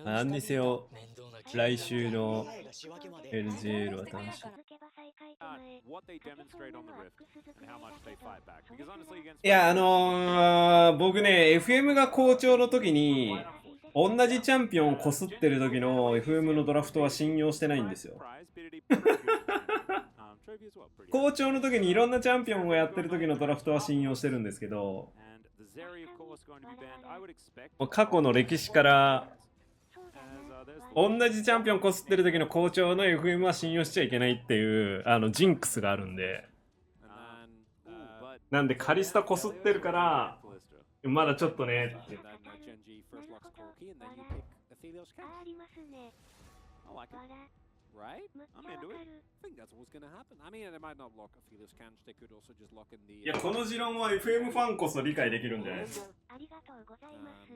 何にせよ来週の LGL は楽しい。いや僕ね FM が好調の時に同じチャンピオンをこすってる時の FM のドラフトは信用してないんですよ。好調の時にいろんなチャンピオンをやってる時のドラフトは信用してるんですけど、過去の歴史から同じチャンピオンこすってる時の好調の FM は信用しちゃいけないっていうジンクスがあるんで、なんでカリスタこすってるからまだちょっとねって。いや、この持論は FM ファンこそ理解できるんじゃないですか。ありがとうございます。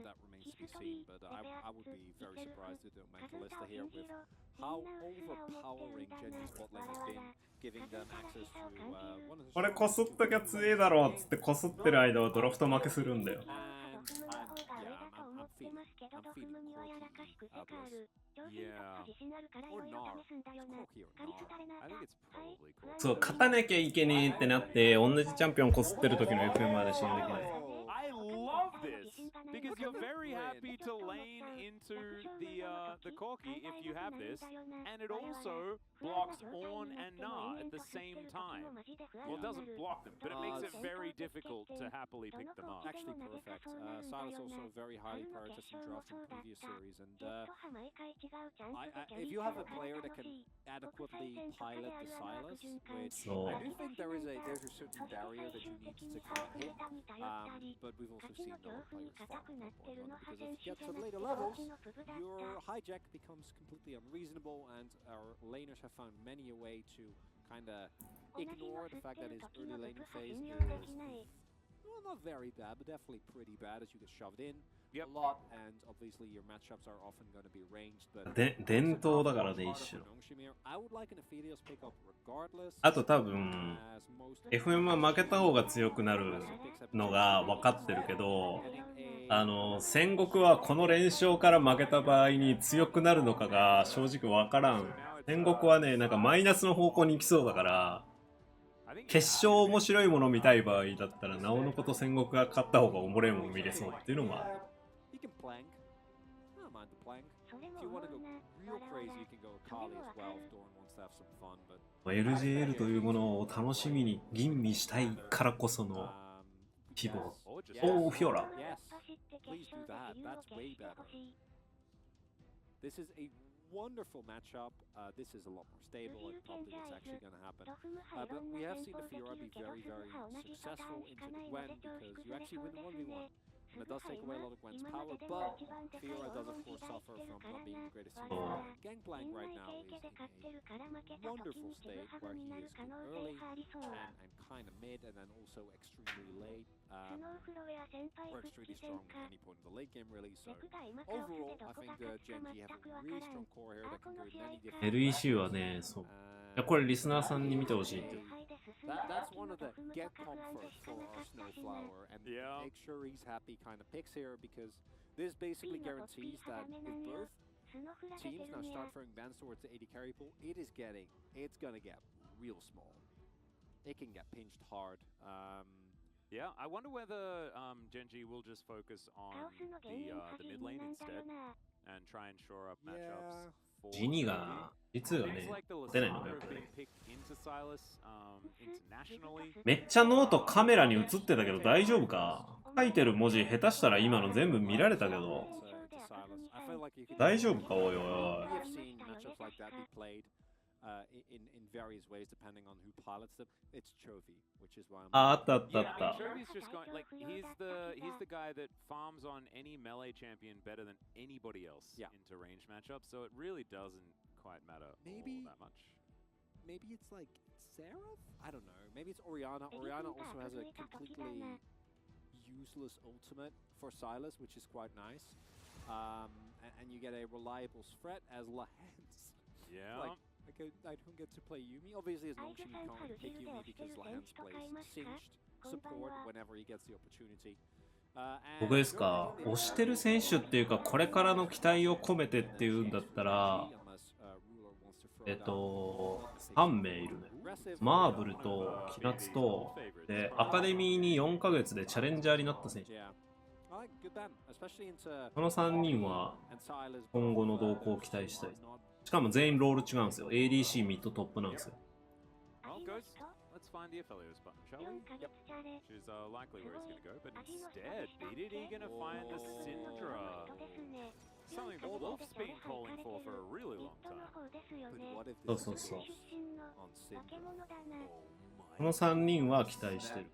これこすっときゃ強えだろっつってこすってる間はドラフト負けするんだよ。そう、勝たなきゃいけねえってなって同じチャンピオンこすってる時の FM まで信用できない。Because you're very happy to lane into the corki if you have this, and it also blocks Ornn and Na at the same time. Well, it doesn't block them, but it makes it very difficult to happily pick them up. Actually perfect. Silas also very highly prioritized in draft in previous series, and if you have a player that can adequately pilot the Silas, which I do think there's a certain barrier that you need to kind of hit, but we've also seen other players fall because if you get to the later levels, your hijack becomes completely unreasonable, and our laners have found many a way to kind of ignore the fact that his early laning phase is, well, not very bad, but definitely pretty bad as you get shoved in a lot, and obviously your matchups are often going to be ranged, but 伝統だからね、一種の。I would like an Aphelios pickup regardless. あと多分 FM は負けた方が強くなるのが分かってるけど、戦国はこの連勝から負けた場合に強くなるのかが正直分からん。戦国はね、なんかマイナスの方向に行きそうだから、決勝面白いもの見たい場合だったらなおのこと戦国が勝った方がおもれえもん見れそうっていうのもある。LGL というものを楽しみに吟味したいからこその希望。おー、フィオラ。Wonderful matchup. This is a lot more stable and probably what's actually going to happen. But we have seen the Fiora be very, very successful into the Gwen because you actually win the 1v1. And it does take away a lot of Gwen's power, but Fiora does of course suffer from not being the greatest team. Gangplank right now is in a wonderful state where he is early and kind of mid and then also extremely late. Or extremely strong at any point in the late game really, so overall I think the Genji have a really strong core here that can go many different LEC はね、そう。いや、これリスナーさんに見てほしいって。That's one of the get comfort for our Snowflower and make sure he's happy kind of picks here because this basically guarantees that if both teams now start throwing bans towards the AD carry pool, it's gonna get real small. It can get pinched hard. Yeah, I wonder whether Genji will just focus on the mid lane instead and try and shore up matchups. ジニが実がね出ないのがよくね。めっちゃノートカメラに映ってたけど大丈夫か？書いてる文字下手したら今の全部見られたけど大丈夫か？おいおいおい。in various ways depending on who pilots them. It's Chovy, which is why I'm あったあったあった。Chovy's just going like he's the guy that farms on any melee champion better than anybody else into range matchups, so it really doesn't quite matter that much. Maybe it's like Seraph? I don't know. Maybe it's Orianna. Orianna also has a completely useless ultimate for Silas, which is quite nice. And you get a reliable threat as Lahens. Yeah. I don't get to play Yuumi. Obviously, as Nongshimi can't pick Yuumi because Lahens plays singed support whenever he gets the opportunity. 僕ですか、推してる選手っていうか、これからの期待を込めてっていうんだったら、3名いるね。マーブルとキナツと、で、アカデミーに4ヶ月でチャレンジャーになった選手。この3人は今後の動向を期待したい。しかも全員ロール違うんですよ。ADC ミッドトップなんですよ。Find the affiliates button, shall we? Yep. Which is likely where he's going to go, but instead, BDD going to find the Syndra. Something the Wolf's been calling for a really long time. そうそうそう。この3人は期待してる。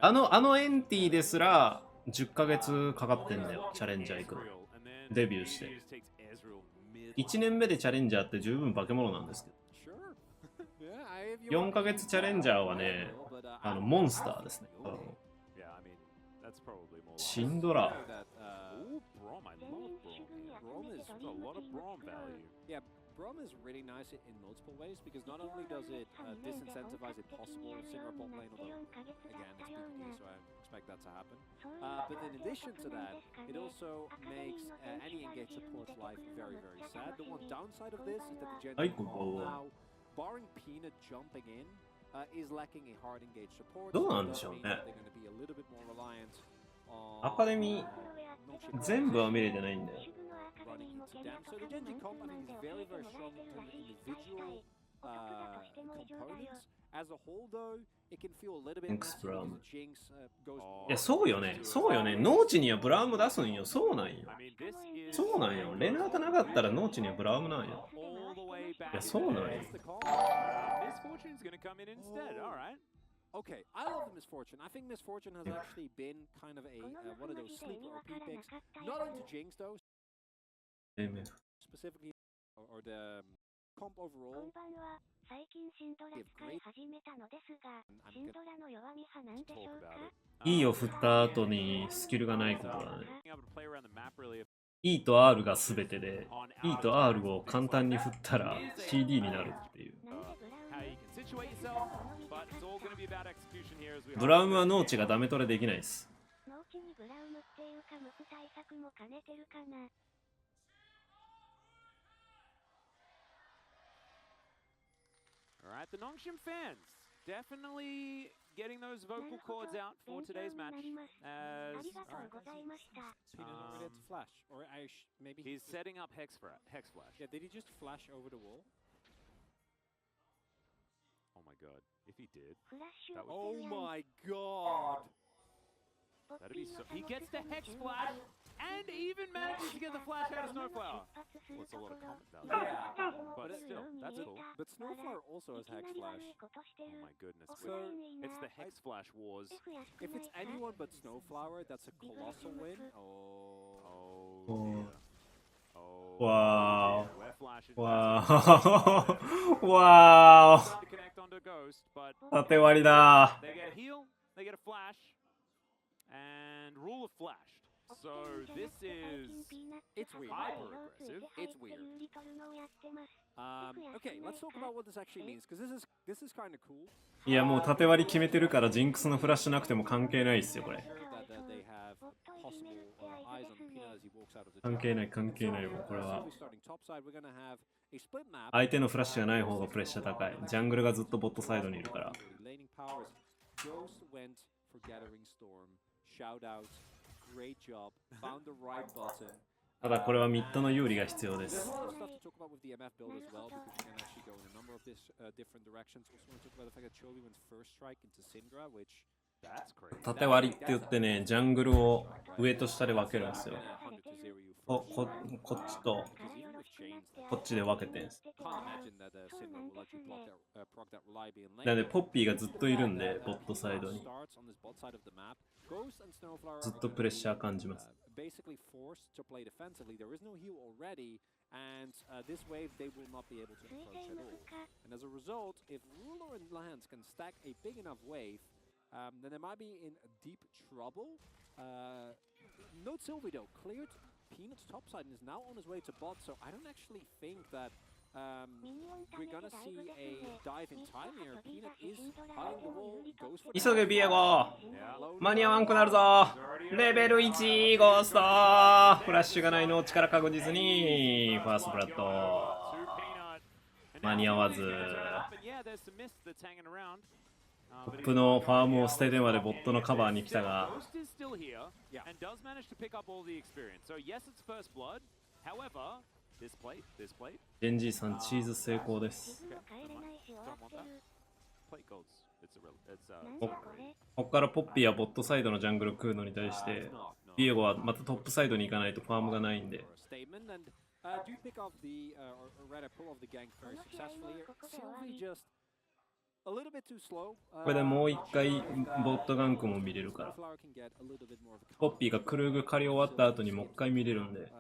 あのエンティですら10ヶ月かかってんだよ、チャレンジャー行くの。デビューして。1年目でチャレンジャーって十分化け物なんですけど。4ヶ月チャレンジャーはね、モンスターですね。シンドラ。Brom is really nice in multiple ways because not only does it disincentivize a possible Syndra bot lane, although again it's BDD, so I expect that to happen. But in addition to that, it also makes any engaged support's life very, very sad. The one downside of this is that the Gen now, barring Peanut jumping in, is lacking a hard engaged support. どうなんでしょうね。 They're going to be a little bit more reliant on アカデミー全部は見れてないんだよ。running into them. So the Genji comp I think is very, very strong in terms of individual components. As a whole though, it can feel a little bit messy because the Jinx goes... いや、そうよね。そうよね。農地にはブラウム出すんよ。そうなんよ。そうなんよ。レナータなかったら農地にはブラウムなんよ。いや、そうなんよ。Misfortune's going to come in instead, alright. Okay, I love the Misfortune. I think Misfortune has actually been kind of a one of those sleeper OP picks. Not onto Jinx though, specifically, or the comp overall. 最近シンドラ使い始めたのですが、シンドラの弱み派なんでしょうか。E を振った後にスキルがないことだね。E と R が全てで、E と R を簡単に振ったら CD になるっていう。ブラウムは農地がダメトレできないです。農地にブラウムっていうか無垢対策も兼ねてるかな。Alright, the Nongshim fans definitely getting those vocal cords out for today's match. As Flash, or maybe he's setting up Hex Flash. Yeah, did he just flash over the wall? Oh my god, if he did, oh my god! That'd be so. He gets the Hex Flash and even manages to get the flash out of Snowflower. Well, it's a lot of comment value. Yeah, But still, that's cool. But Snowflower also has Hex Flash. Oh my goodness. So It's the Hex Flash wars. if it's anyone but Snowflower, that's a colossal win. Oh. Oh. Oh. Wow. Where Flash is Wow. Wow. to connect onto Ghost, but 縦割りだ。 they get heal, they get a flash, and rule of flashed. So this is It's weird. hyper aggressive. It's weird. Okay, let's talk about what this actually means, because this is kind of cool. いや、もう縦割り決めてるからジンクスのフラッシュなくても関係ないっすよ、これ。 That they have possible eyes on Peanut as he walks out of the 関係ない関係ないもん、これは。 starting top side, we're gonna have a split map. 相手のフラッシュがない方がプレッシャー高い。ジャングルがずっとボットサイドにいるから。 Laning powers. Ghost went for Gathering Storm. Shout out. Great job. Found the right button. ただこれはミッドの有利が必要で There's す。 a lot of stuff to talk about with the MF build as well, because you can actually go in a number of different directions. Also want to talk about the fact that Chovy went first strike into Syndra, which That's crazy. 縦割りって言ってね、ジャングルを上と下で分けるんですよ。 100 to 0 you こっちと because even with chains, こっちで分けてんす。 can't imagine that Syndra will let you proc that reliably in lane. なのでポッピーがずっといるんで、ボットサイドに。 Starts on this bot side of the map. Ghost and Snowflower ずっとプレッシャー感じます。 basically forced to play defensively. There is no heal already, and this wave they will not be able to approach at all. And as a result, if Ruler and Lands can stack a big enough wave, then they might be in deep trouble. Note Sylvie though, cleared Peanut's top side and is now on his way to bot, so I don't actually think that we're gonna see a dive in time here. Peanut is hugging the wall, goes for 急げビエゴ Yeah. 間に合わんくなるぞレベル1ゴーストフラッシュがないのを力確実にファーストブラッド間に合わずトップのファームを捨ててまでボットのカバーに来たがジェンジーさんチーズ成功ですこっからポッピーやボットサイドのジャングル食うのに対してビエゴはまたトップサイドに行かないとファームがないんでこれでもう一回ボットガンクも見れるからポッピーがクルーグ借り終わった後にもう一回見れるんで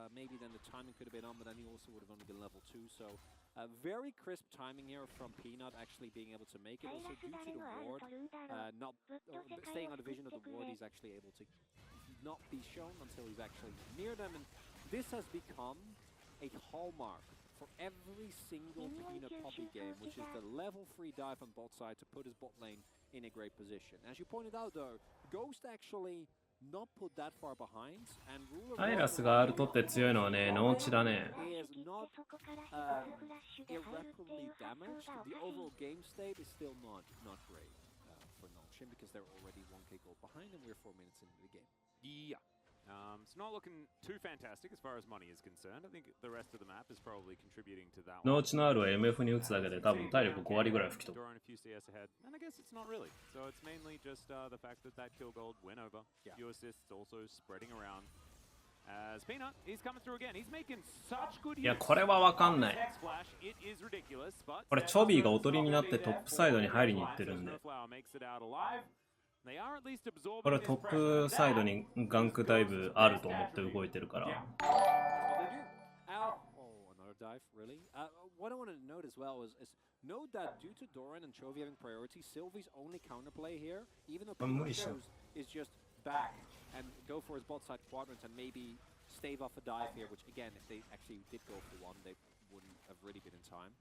very crisp timing here from Peanut actually being able to make it also due to the ward not staying on the vision of the ward he's actually able to not be shown until he's actually near them and this has become a hallmark for every single Peanut Poppy game which is the level 3 dive on bot side to put his bot lane in a great position. As you pointed out though, Ghost actually not put that far behind and Ruler アイラスが R 取って強いのはねノーチだね is not irreparably damaged. The overall game state is still not great for Nongshim because they're already 1k gold behind and we're 4 minutes into the game. Yeah. It's not looking too fantastic as far as money is concerned. I think the rest of the map is probably contributing to that. ノーチの R は MF に打つだけで多分体力5割ぐらい吹き飛ぶ Drawing a few CS ahead, and I guess it's not really. So it's mainly just the fact that kill gold went over. Few assists also spreading around. As Peanut, he's coming through again. He's making such good use. いやこれは分かんない It is ridiculous, but これチョビーがおとりになってトップサイドに入りに行ってるんでこれトップサイドにガンクダイブあると思って動いてるから Dive, really? What I wanted to note as well is note that due to Doran and Chovy having priority, Sylvie's only counterplay here, even though Pinocchio is just back and go for his bot side quadrant and maybe stave off a dive here, which again, if they actually did go for one, they wouldn't have really been in time.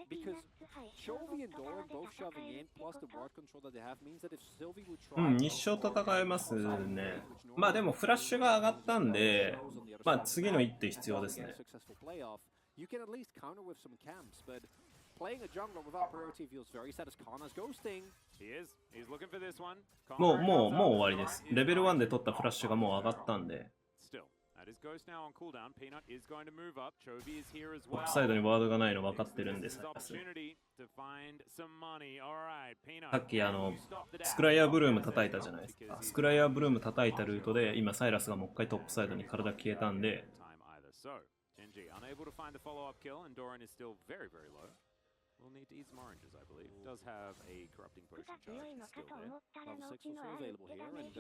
Because Chovy and Doran both shoving in, plus the ward control that they have, means that if Sylvie would try... 一生戦えますねまあでもフラッシュが上がったんでまあ次の一手必要ですね You can at least counter with some camps, but playing a jungler without priority feels very sad as Kana's ghosting. He is. He's looking for this one. もう終わりですレベル1で取ったフラッシュがもう上がったんで Still, that is Ghost now on cooldown. Peanut is going to move up. Chovy is here as ト well. ップサイドにワードがないの分かってるんです Opportunity to find some money. All right, Peanut. さっきスクライアーブルーム叩いたじゃないですかスクライアーブルーム叩いたルートで今サイラスがもう一回トップサイドに体消えたんで Genji unable to find the follow-up kill, and Doran is still very, very low. We'll need to eat some oranges, I believe. Does have a corrupting potion charge still there. Level 6 also available here, and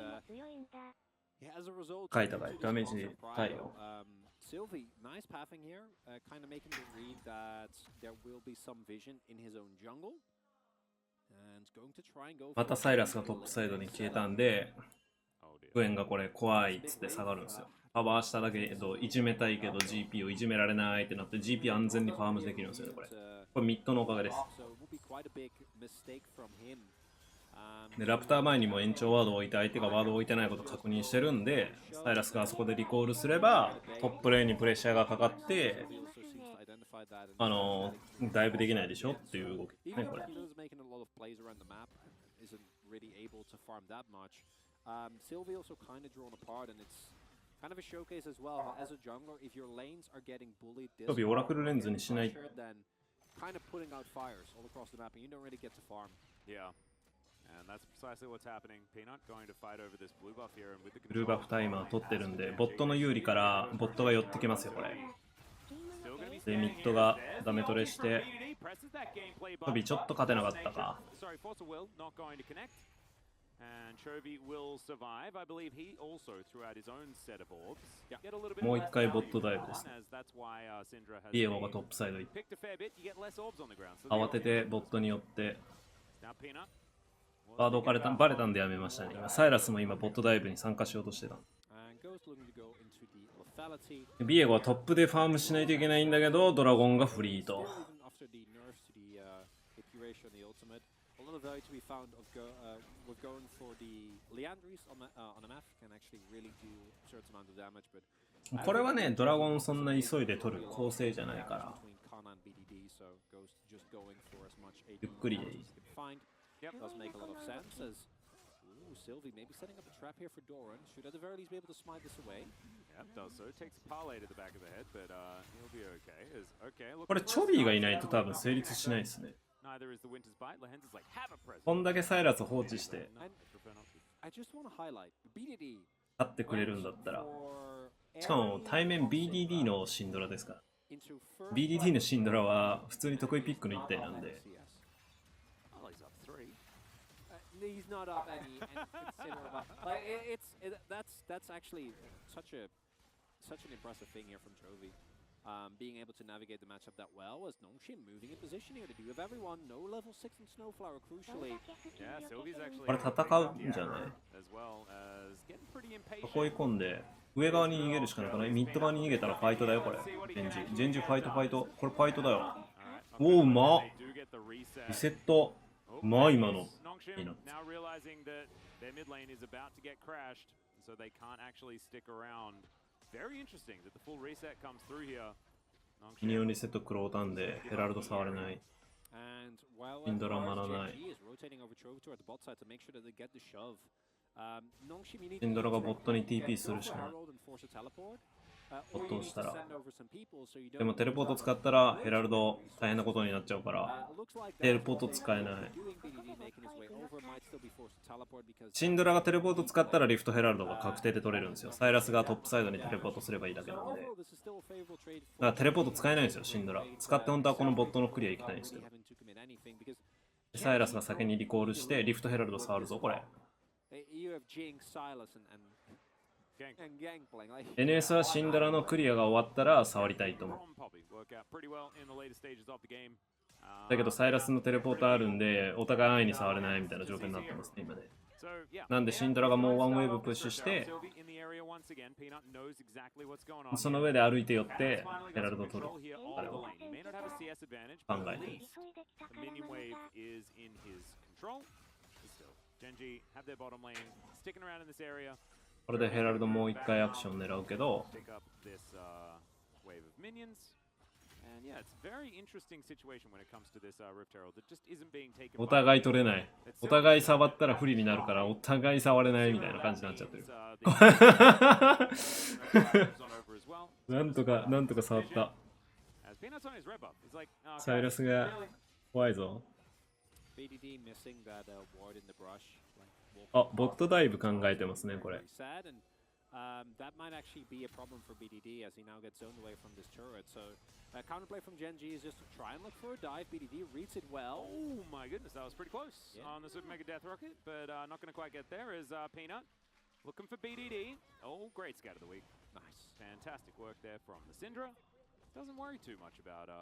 yeah, as a result, 書いた場合ダメージ対応 Sylvie, nice pathing here, kind of making the read that there will be some vision in his own jungle, and going to try and go. またサイラスがトップサイドに消えたんでグエンがこれ怖いっつって下がるんですよパワーしただけどいじめたいけど GP をいじめられないってなって GP 安全にファームできるんですよねこれミッドのおかげですでラプター前にも延長ワードを置いて相手がワードを置いてないことを確認してるんでサイラスがあそこでリコールすればトップレーンにプレッシャーがかかってダイブできないでしょっていう動きですねこれSylvie also kind of drawn apart, and it's kind of a showcase as well. As a jungler, if your lanes are getting bullied this much, オラクルレンズにしない then kind of putting out fires all across the map, and you don't really get to farm. Yeah, and that's precisely what's happening. Peanut going to fight over this blue buff here, and with the ブルーバフタイマー取ってるんでボットの有利からボットが寄ってきますよこれでミッドがダメトレしてトビちょっと勝てなかったか And Chovy will survive. I believe he also threw out his own set of orbs. Get a little bit もう一回 less ボットダイブです as that's why Syndra has イエゴがトップサイド行って picked a fair bit. You get less orbs on the ground. So 慌ててボットに寄って now Peanut. ワード置かれたバレたんでやめましたね今サイラスも今ボットダイブに参加しようとしてた And Ghost looking to go into the ビエゴはトップでファームしないといけないんだけど、ドラゴンがフリーと。これはね、ドラゴンそんな急いで取る構成じゃないから。ゆっくりでいい。Sylvie maybe setting up a trap here for Doran. Should at the very least be able to smite this away. Yep, does so. Takes a parlay to the back of the head, but he'll be okay. Okay, look. これチョビーがいないと多分成立しないですね。Neither is the Winter's Bite. Lehens is like have a present. こんだけサイラス放置して I just want to highlight BDD 勝ってくれるんだったら。しかも対面 BDD のシンドラですから。BDD のシンドラは普通に得意ピックの1体なんで。He's not up any considerable. Like that's actually such an impressive thing here from Chovy. Being able to navigate the matchup that well as Nongshin moving in position here to be with everyone. No level 6 and Snowflower crucially. Yeah, Sylvie's actually これ戦うんじゃない？ as well as getting pretty impatient. 囲い込んで上側に逃げるしかなくない？ミッド側に逃げたらファイトだよこれ。ジェンジファイトファイト。これファイトだよ。おおうまっ。リセット。まあ今の。Now realizing that their mid lane is about to get crashed, so they can't actually stick around. Very interesting that the full reset comes through here. ミニオンリセットクロータンでヘラルド触れない。インドラマらない。インドラがボットに TP するしかない。ボットをしたら。でもテレポート使ったらヘラルド大変なことになっちゃうから、テレポート使えない。シンドラがテレポート使ったらリフトヘラルドが確定で取れるんですよ。サイラスがトップサイドにテレポートすればいいだけなんで。だからテレポート使えないんですよ、シンドラ。使って本当はこのボットのクリアいきたいんですけど。サイラスが先にリコールしてリフトヘラルド触るぞ、これ。NS はシンドラのクリアが終わったら触りたいと思う。だけどサイラスのテレポートあるんでお互い安易に触れないみたいな状況になってますね今ね。なんでシンドラがもうワンウェーブプッシュしてその上で歩いて寄ってヘラルドを取る。あれを考えてこれでヘラルドもう一回アクション狙うけどお互い取れない。お互い触ったら不利になるからお互い触れないみたいな感じになっちゃってる。なんとか触った。サイラスが怖いぞ。あ、ボットダイブ考えてますね、これ。That might actually be a problem for BDD as he now gets zoned away from this turret. So counterplay from Genji is just to try and look for a dive. BDD reads it well. Oh my goodness, that was pretty close on the Super Mega Death Rocket, but not going to quite get there as Peanut looking for BDD. Oh, great scout of the week. Nice. Fantastic work there from the Syndra. Doesn't worry too much about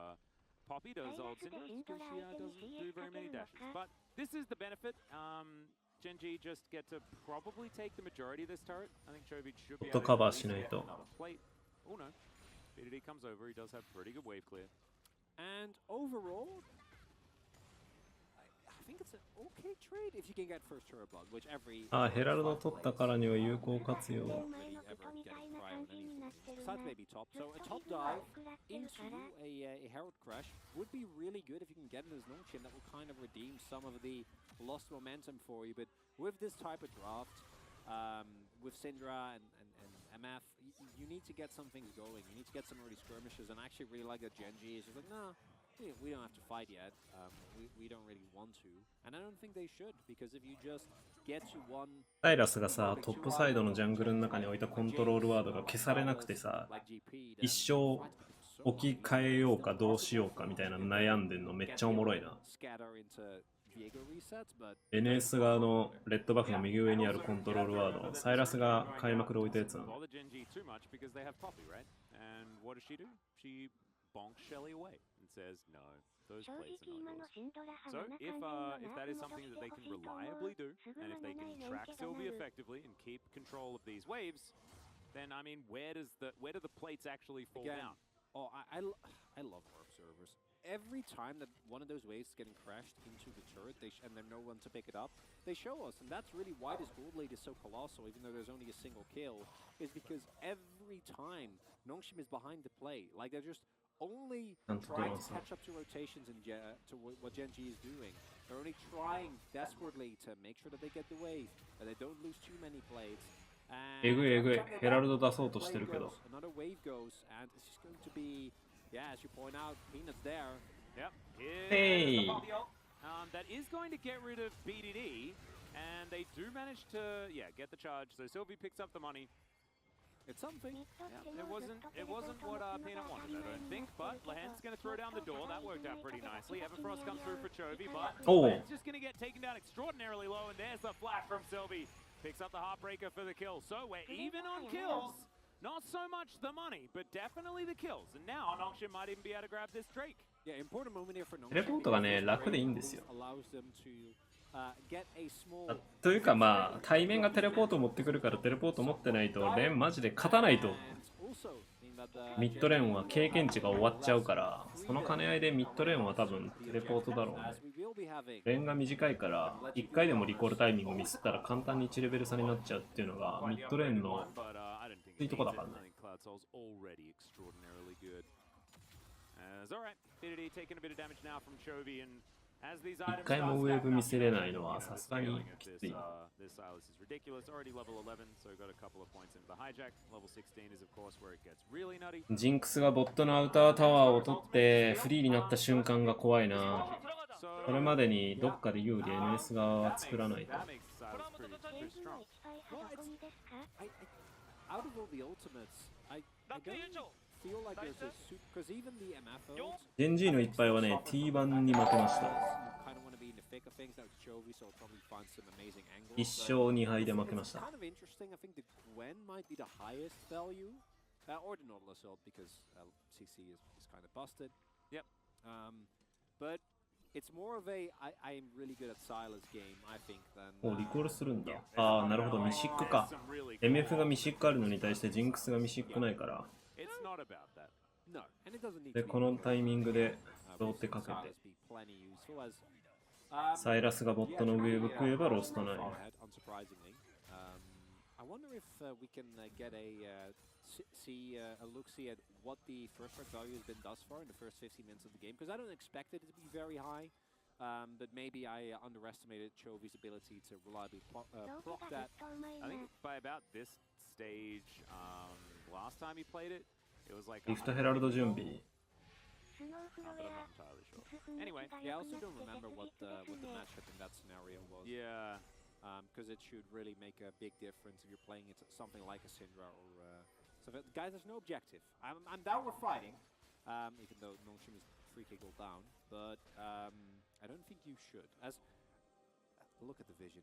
Poppy, does old Syndra, because she doesn't do very many dashes. But this is the benefit. Genji just get to probably take the majority of this turret. I think Chovy should be able to cover another plate. Oh no. BDD comes over, he does have pretty good wave clear. And overall, I think it's an okay trade if you can get first turret block, which every あ、ヘラルド取ったからには有効活用。Besides maybe top, so a top dive into a Herald Crash would be really good if you can get into his Nongshin. That will kind of redeem some of the lost momentum for you. But with this type of draft, with Syndra and MF, you need to get some things going. You need to get some early skirmishes. And I actually really like that Genji is just like, nah, we don't have to fight yet. We don't really want to. And I don't think they should, because if you just get to one... サイラスがさ、トップサイドのジャングルの中に置いたコントロールワードが消されなくてさ、一生置き換えようかどうしようかみたいな悩んでんのめっちゃおもろいな。NS 側のレッドバフの右上にあるコントロールワード、サイラスが開幕で置いたやつなの。says no, those plates are not yours. So if that is something that they can reliably do, and if they can track Sylvie effectively and keep control of these waves, then I mean, where do the plates actually fall Again, down? Oh, I love our observers. Every time that one of those waves is getting crashed into the turret, and there's no one to pick it up, they show us, and that's really why this gold lead is so colossal, even though there's only a single kill, is because every time Nongshim is behind the plate, like they're just only trying to catch up to rotations and to what Genji is doing. They're only trying desperately to make sure that they get the wave, that they don't lose too many plates. えぐいえぐい。ヘラルド出そうとしてるけど。 Another wave goes, and it's just going to be, yeah, as you point out, Peanuts there. Yep. Hey. That is going to get rid of BDD, and they do manage to, get the charge. So Sylvie picks up the money. It's something. Yeah, it wasn't what Peanut wanted, I don't think, but Lahan's going to throw down the door. That worked out pretty nicely. Everfrost comes through for Chovy, but it's just going to get taken down extraordinarily low, and there's the flash from Sylvie. Picks up the Heartbreaker for the kill. So we're even on kills. Not so much the money, but definitely the kills. And now Nongshim might even be able to grab this Drake. Yeah, important moment here for Nongshim. テレポートがね、楽でいいんですよ。 Allows them to get a small というかまあ、対面がテレポートを持ってくるからテレポート持ってないと、レンマジで勝たないと。ミッドレーンは経験値が終わっちゃうから、その兼ね合いでミッドレーンは多分テレポートだろうね。レーンが短いから、1回でもリコールタイミングをミスったら簡単に1レベル差になっちゃうっていうのが、ミッドレーンのいいとこだからね。1回もウェーブ見せれないのはさすがにきつい。ジンクスがボットのアウタータワーを取ってフリーになった瞬間が怖いな。それまでにどっかで有利 NS 側は作らないと。ジェンジーの一敗はね、T1 に負けました。1勝2敗で負けました。お、リコールするんだ。ああ、なるほど、ミシックか。MF がミシックあるのに対してジンクスがミシックないから。で、このタイミングでローテかけて、サイラスがボットのウェーブ食えばロストない。See a look-see at what the first strike value has been thus far in the first 15 minutes of the game, because I don't expect it to be very high, but maybe I underestimated Chovy's ability to reliably proc that. I think by about this stage, last time he played it, it was like リフトヘラルド準備。but I'm not entirely sure. Anyway, yeah, I also don't remember what the matchup in that scenario was. Yeah. Because it should really make a big difference if you're playing it something like a Syndra or so. Guys, there's no objective. I'm down with fighting, even though Nongshim is 3k gold down. But I don't think you should. As look at the vision,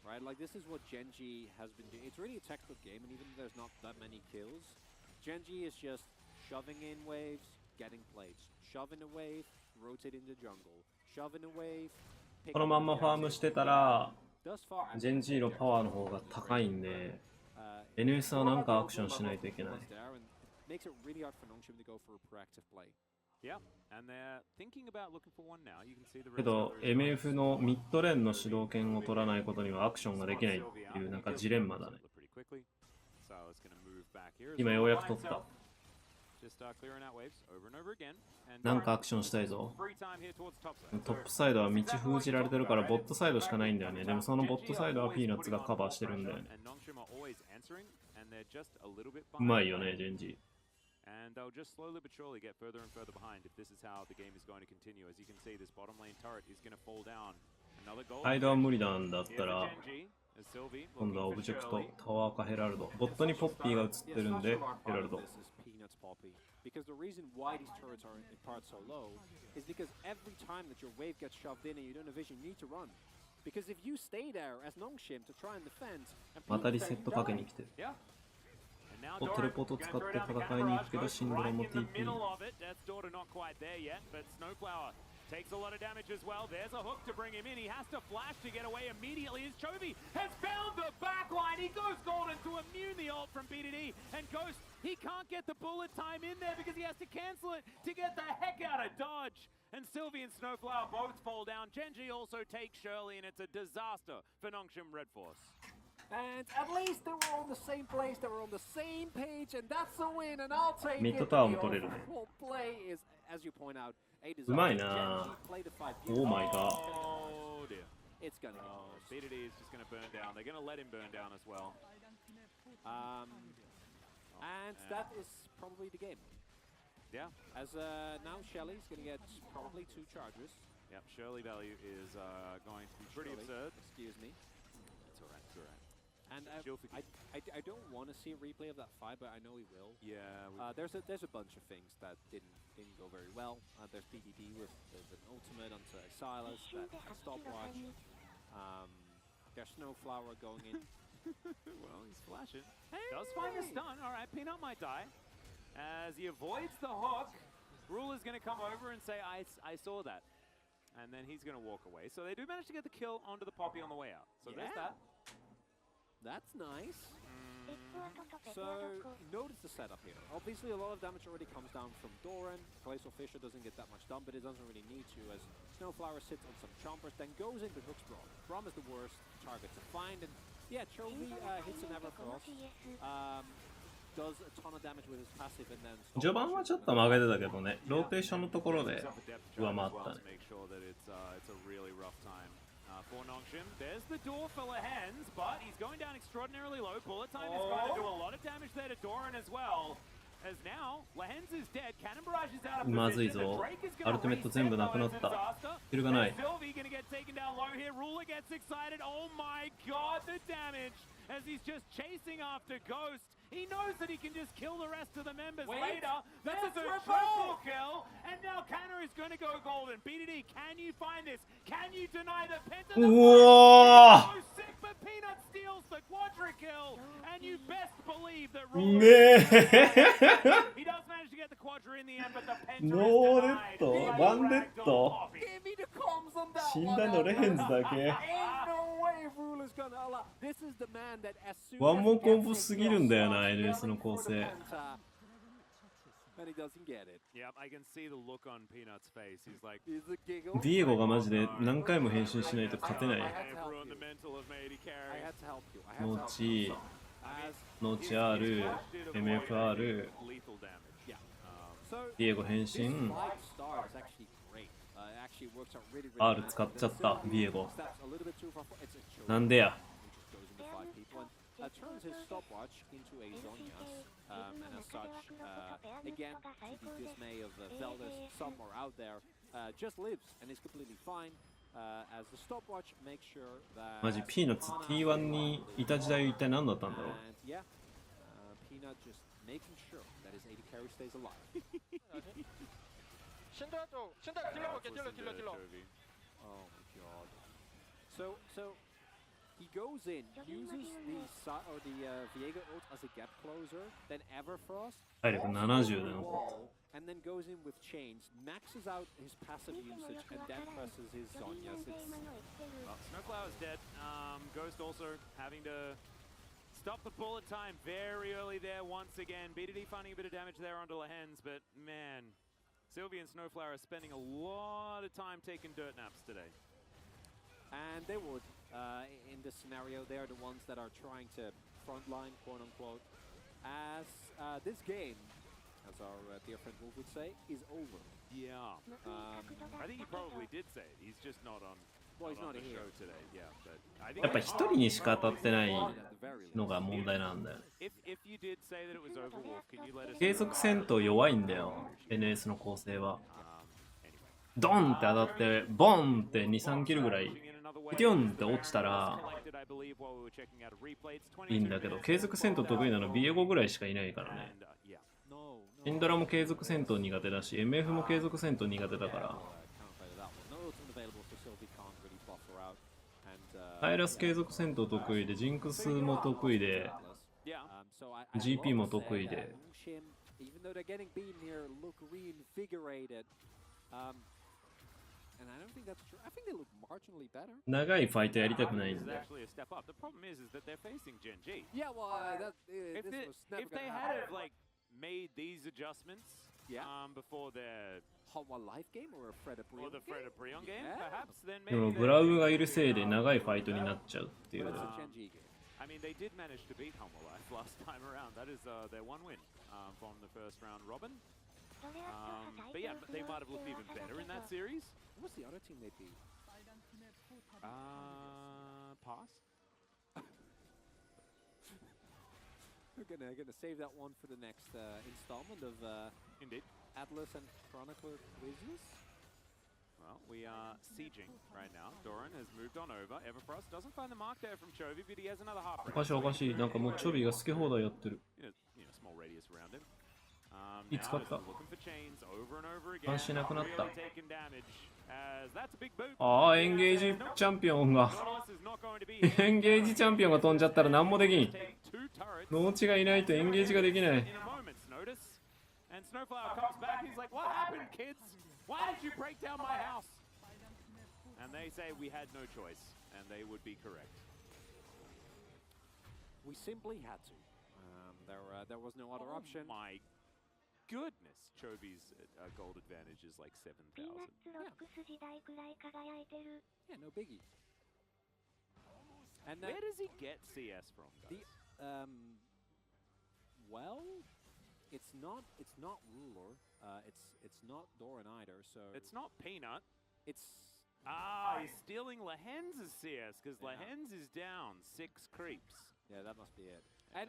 right? Like this is what Genji has been doing. It's really a textbook game, and even though there's not that many kills, Genji is just shoving in waves, getting plates, shoving a wave, rotating the jungle, shoving a wave. このまんまファームしてたら、ジェンジーのパワーの方が高いんで、NS はなんかアクションしないといけない。けど、MF のミッドレーンの主導権を取らないことにはアクションができないっていうなんかジレンマだね。今ようやく取った。なんかアクションしたいぞ。トップサイドは道封じられてるからボットサイドしかないんだよね。でもそのボットサイドはピーナッツがカバーしてるんだよね。うまいよね、ジェンジ。サイドは無理なんだったら、今度はオブジェクト、タワーかヘラルド。ボットにポッピーが映ってるんで、ヘラルド。Because the reason why these turrets are in part so low is because every time that your wave gets shoved in and you don't have vision, you need to run. Because if you stay there as Nongshim to try and defend, またリセットかけに来てる。テレポート使って戦いに行くけど、シンドラも TP。Takes a lot of damage as well. There's a hook to bring him in. He has to flash to get away immediately. As Chovy has found the backline. He goes golden to immune the ult from BDD. And Ghost, he can't get the bullet time in there because he has to cancel it to get the heck out of dodge. And Sylvie and Snowflower both fall down. Genji also takes Shirley, and it's a disaster for Nongshim Red Force. And at least they were on the same place, they were on the same page, and that's a win, and I'll take it. ミッドタワーも取れるね。 The overall play is, as you point out, a うまい disaster. な Genji played the fight Oh my god. Oh dear. It's gonna get Oh, close. BDD is just going to burn down. They're going to let him burn down as well. And that is probably the game. Yeah. As now Shelly's gonna get probably 2 charges. Yep, Shirley value is going to be pretty Shirley, absurd. Excuse me. It's alright, it's alright. And She'll forgive. I don't want to see a replay of that fight, but I know he will. Yeah. There's a bunch of things that didn't go very well. There's BDD with an ultimate onto Silas, that stopwatch. There's Snowflower going in. Well, he's flashing. Does find the stun. Alright, Peanut might die. As he avoids the hook, Ruler's going to come over and say, I saw that. And then he's going to walk away. So they do manage to get the kill onto the Poppy on the way out. So there's that. That's nice. So, notice the setup here. Obviously, a lot of damage already comes down from Doran. Glacial Fisher doesn't get that much done, but it doesn't really need to, as Snowflower sits on some chompers, then goes in with Hook's Brawl. Braum is the worst target to find, and yeah, Chovy hits an Evercross. Does a ton of damage with his passive, and then... 序盤はちょっと負けてたけどね、ローテーションのところで上回ったね。 Make sure that it's a really rough time for Nongshim. There's the door for Lehens, but he's going down extraordinarily low. Bullet time is going to do a lot of damage there to Doran as well. As now, Lehens is dead. Cannon Barrage is out of position. まずいぞ。アルティメット全部なくなった。キルがない。 Sylvie gonna get taken down low here. Ruler gets excited. Oh my god, the damage as he's just chasing after Ghost. He knows that he can just kill the rest of the members later. That's a triple kill. And now Canner is going to go golden. BDD, can you find this? Can you deny the penta? Whoa! So sick, but Peanut steals the quadra kill. And you best believe that ね he does manage to get the quadra in the end, but the penta ノー is レッ denied. ドワンレッド Give me the comms on that 死ん one. だのレヘンズだけ Ain't no way Ruler's gonna allow. This is the man that as soon ワンモ as ーコンボすぎるんだよな NS の構成 and he doesn't get it. Yep, I can see the look on Peanut's face. He's like, He's a giggle. ディエゴがマジで何回も変身しないと勝てない I have ruined the mental of Mady carry. I had to help you. I had to ノ help チ you. As ノチ R MFR lethal damage. yeah. So ディエゴ変 this 身 five star is actually great. It actually works out really, really R nice. 使っちゃったディエゴ Steps a little bit too far. It's a choke. なんでや He just goes into 5 people and turns his stopwatch into a Zonia's. And as such, again, to the dismay of Veldis somewhere out there, just lives and is completely fine. As the stopwatch makes sure that マジピーナッツ T1 にいた時代一体何だったんだろう and yeah, Peanut just making sure that his AD carry stays alive. 现在就现在听了我给听了听了听了。 Oh my god. So he goes in, uses the Viego ult as a gap closer, then Everfrost, 体力 also 70 で goes 残 wall, and then goes in with chains, maxes out his passive usage, and then presses his Zonias. Well, Snowflower's dead. Ghost also having to stop the bullet time very early there once again. BDD finding a bit of damage there onto Lehens, but man, Sylvie and Snowflower are spending a lot of time taking dirt naps today. And they would, in this scenario, they are the ones that are trying to frontline, quote unquote, as this game, as our dear friend Wolf would say, is over. Yeah. I think he probably did say it. He's just not on, Well, he's on not the here. show today. Yeah, but I think やっぱ一人にしか当たってない At the very least. のが問題なんだよ if you did say that it was over, Wolf, can you let us 継続戦闘弱いんだよ NS の構成は anyway. ドンって当たってボンって 2,3 キルぐらいピョンって落ちたらいいんだけど継続戦闘得意なの BA5 ぐらいしかいないからね No, シンドラも継続戦闘苦手だし MF も継続戦闘苦手だから counterplay to that one. No ultimate available, so Sylvie can't really buffer out. And タイラス継続戦闘得意でジンクスも得意で so GP も得意で even though they're getting beaten here, look reinvigorated. And I don't think that's true. I think they look marginally better. 長いファイトやりたくないん This is で。 actually a step up. The problem is that they're facing Gen G. Yeah, well, If this they, was never if they gonna had happen. have like made these adjustments Yeah. before their Hot One Life game or a Fred or the Fred Aprion game, Yeah. perhaps then でも maybe ブラウがいるせいで長いファイトになっちゃうっていう。 That's a Gen G game. I mean, they did manage to beat Humble Life last time around. That is their one win from the first round robin. But yeah, they might have looked even better in that series. What's the other team they beat? Pass. We're gonna save that one for the next installment of Indeed. Atlas and Chronicler quizzes. Well, we are sieging right now. Doran has moved on over. Everfrost doesn't find the mark there from Chovy, but he has another half. おかしいおかしい。なんかもうチョビが好き放題やってる。Small radius around him. いつ勝った？ looking for chains over and over again. 監視なくなった。 Really taking damage, as that's a big boot. ああ、エンゲージチャンピオンが。 Nautilus is not going to be here. エンゲージチャンピオンが飛んじゃったら何もできん。 Take two turrets 農地がいないとエンゲージができない。 in a moment's notice. And Snowflower comes back. He's like, "What happened, kids? Why did you break down my house?" And they say we had no choice, and they would be correct. We simply had to. There was no other option. My goodness, Chovy's gold advantage is like 7,000. ピーナッツロックス時代くらい輝いてる。 Yeah, no biggie. And Where does he get CS from? the Guys? well, it's not Ruler. It's not Doran either. So It's not Peanut. it's He's stealing Lehenz's CS because Yeah. Lehenz is down 6 creeps. yeah, that must be it. And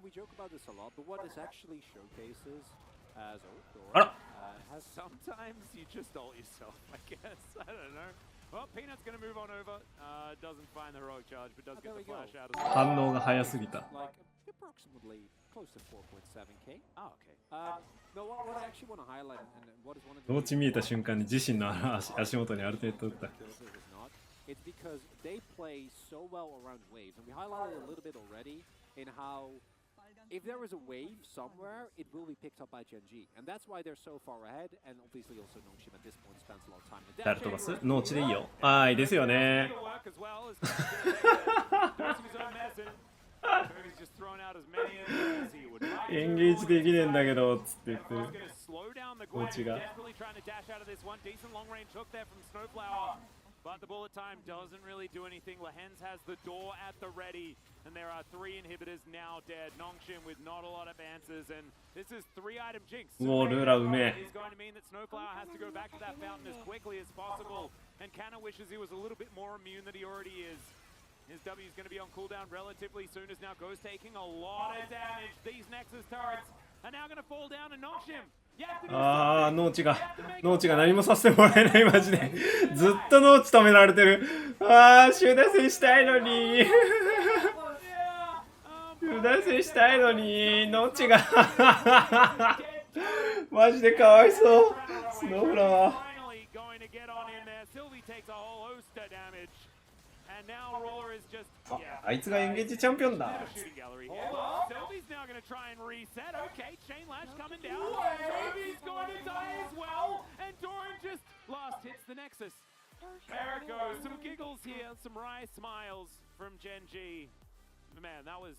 we joke about this a lot, but what this actually showcases as Doran has Sometimes you just ult yourself, I guess. I don't know. Well, Peanut's going to move on over. Doesn't find the heroic charge, but does Oh, get there the we go. flash out as well. 反応が早すぎた。 like approximately close to 4.7k. Oh, okay. No, what I actually want to highlight and what is one of the 農地見えた瞬間に自身の足元にアルティメット打った。 It's because they play so well around waves, and we highlighted a little bit already in how if there is a wave somewhere, it will be picked up by Gen G, and that's why they're so far ahead. And obviously, also Nongshim at this point spends a lot of time. 誰飛ばす？農地でいいよ。はい、ですよね。 Work as well as doing his own medicine. He's just thrown out as many as he would like. エンゲージできねえんだけどつって言ってる。 Everyone's going to slow down the Gwen. Ochiga. Desperately trying to dash out of this one. Decent long range hook there from Snowflower. But the bullet time doesn't really do anything. Lehenz has the door at the ready. And there are 3 inhibitors now dead. Nongshim with not a lot of answers. And this is 3-item jinx. もうルーラうめえ。 Is going to mean that Snowflower has to go back to that fountain as quickly as possible. And Canna wishes he was a little bit more immune than he already is. His W is going to be on cooldown relatively soon as now Ghost taking a lot of damage. These Nexus turrets are now going to fall down and Nongshim. ああ、農地が何もさせてもらえないマジで。ずっと農地止められてる。ああ、集団戦したいのに。集団戦したいのに、農地が。マジでかわいそう。スノーフラワー。あいつがエンゲージチャンピオンだ。Sylvie's now going to try and reset. Okay, chain lash coming down. Sylvie's going to die as well. And Doran just last hits the Nexus. There it goes. Some giggles here, some wry smiles from Gen G. Man, that was